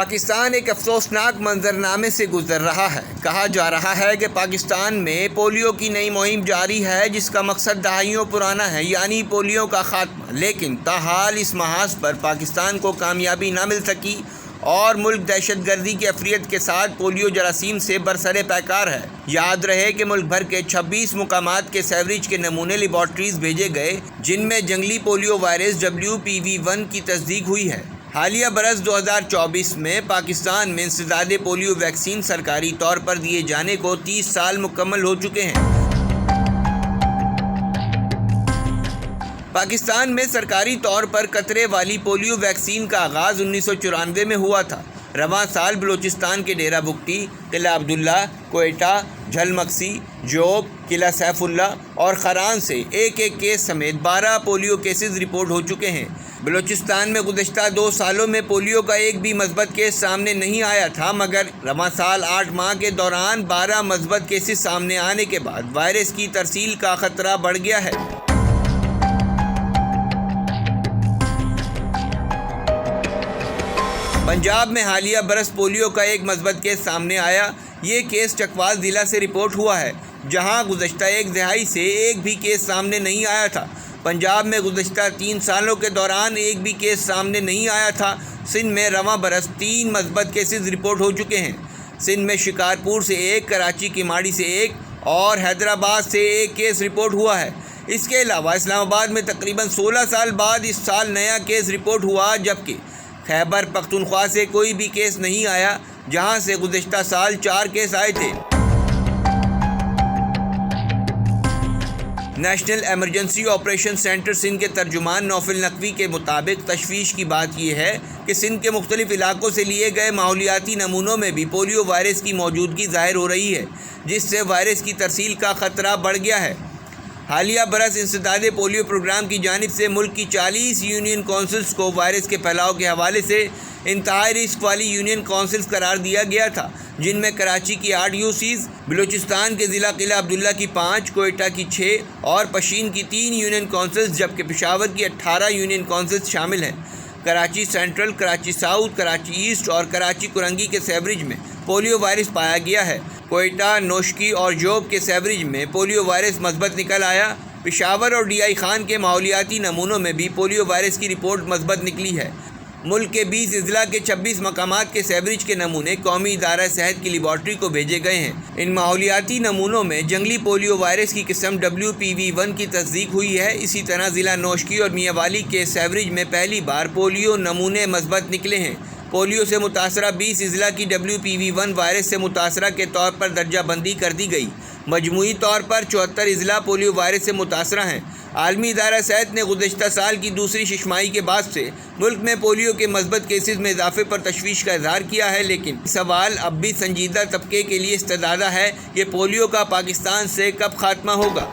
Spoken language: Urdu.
پاکستان ایک افسوسناک منظرنامے سے گزر رہا ہے۔ کہا جا رہا ہے کہ پاکستان میں پولیو کی نئی مہم جاری ہے جس کا مقصد دہائیوں پرانا ہے، یعنی پولیو کا خاتمہ، لیکن تاحال اس محاذ پر پاکستان کو کامیابی نہ مل سکی اور ملک دہشت گردی کی افریت کے ساتھ پولیو جراثیم سے برسر پیکار ہے۔ یاد رہے کہ ملک بھر کے 26 مقامات کے سیوریج کے نمونے لیبارٹریز بھیجے گئے جن میں جنگلی پولیو وائرس WPV1 کی تصدیق ہوئی ہے۔ حالیہ برس 2024 میں پاکستان میں انسداد پولیو ویکسین سرکاری طور پر دیے جانے کو 30 سال مکمل ہو چکے ہیں۔ پاکستان میں سرکاری طور پر قطرے والی پولیو ویکسین کا آغاز 1994 میں ہوا تھا۔ رواں سال بلوچستان کے ڈیرہ بگٹی، قلعہ عبداللہ، کوئٹہ، جھلمکسی، جوب، قلعہ سیف اللہ اور خران سے ایک کیس سمیت 12 پولیو کیسز رپورٹ ہو چکے ہیں۔ بلوچستان میں گزشتہ 2 سالوں میں پولیو کا ایک بھی مثبت کیس سامنے نہیں آیا تھا، مگر رواں سال 8 ماہ کے دوران 12 مثبت کیسز سامنے آنے کے بعد وائرس کی ترسیل کا خطرہ بڑھ گیا ہے۔ پنجاب میں حالیہ برس پولیو کا ایک مثبت کیس سامنے آیا۔ یہ کیس چکوال ضلع سے رپورٹ ہوا ہے، جہاں گزشتہ ایک دہائی سے ایک بھی کیس سامنے نہیں آیا تھا۔ پنجاب میں گزشتہ 3 سالوں کے دوران ایک بھی کیس سامنے نہیں آیا تھا۔ سندھ میں رواں برس 3 مثبت کیسز رپورٹ ہو چکے ہیں۔ سندھ میں شکارپور سے 1، کراچی کی ماڑی سے 1 اور حیدرآباد سے 1 کیس رپورٹ ہوا ہے۔ اس کے علاوہ اسلام آباد میں تقریباً 16 سال بعد اس سال نیا کیس رپورٹ ہوا، جبکہ خیبر پختونخوا سے کوئی بھی کیس نہیں آیا، جہاں سے گزشتہ سال 4 کیس آئے تھے۔ National emergency operation centre Sindh کے ترجمان نوفل نقوی کے مطابق تشویش کی بات یہ ہے کہ سندھ کے مختلف علاقوں سے لیے گئے ماحولیاتی نمونوں میں بھی پولیو وائرس کی موجودگی ظاہر ہو رہی ہے، جس سے وائرس کی ترسیل کا خطرہ بڑھ گیا ہے۔ حالیہ برس انسداد پولیو پروگرام کی جانب سے ملک کی 40 یونین کونسلز کو وائرس کے پھیلاؤ کے حوالے سے انتہائی رسک والی یونین کونسلز قرار دیا گیا تھا، جن میں کراچی کی 8 UCs، بلوچستان کے ضلع قلعہ عبداللہ کی 5، کوئٹہ کی 6 اور پشین کی 3 یونین کونسلز، جبکہ پشاور کی 18 یونین کونسلز شامل ہیں۔ Karachi central, Karachi south, Karachi east اور کراچی کرنگی کے سیوریج میں پولیو وائرس پایا گیا ہے۔ کوئٹہ، نوشکی اور جوب کے سیوریج میں پولیو وائرس مثبت نکل آیا۔ پشاور اور DI خان کے ماحولیاتی نمونوں میں بھی پولیو وائرس کی رپورٹ مثبت نکلی ہے۔ ملک کے 20 اضلاع کے 26 مقامات کے سیوریج کے نمونے قومی ادارہ صحت کی لیبارٹری کو بھیجے گئے ہیں۔ ان ماحولیاتی نمونوں میں جنگلی پولیو وائرس کی قسم WPV1 کی تصدیق ہوئی ہے۔ اسی طرح ضلع نوشکی اور میاں والی کے سیوریج میں پہلی بار پولیو نمونے مثبت نکلے ہیں۔ پولیو سے متاثرہ 20 اضلاع کی WPV1 وائرس سے متاثرہ کے طور پر درجہ بندی کر دی گئی۔ مجموعی طور پر 74 اضلاع پولیو وائرس سے متاثرہ ہیں۔ عالمی ادارہ صحت نے گزشتہ سال کی دوسری ششماہی کے بعد سے ملک میں پولیو کے مثبت کیسز میں اضافے پر تشویش کا اظہار کیا ہے، لیکن سوال اب بھی سنجیدہ طبقے کے لیے استدادہ ہے کہ پولیو کا پاکستان سے کب خاتمہ ہوگا۔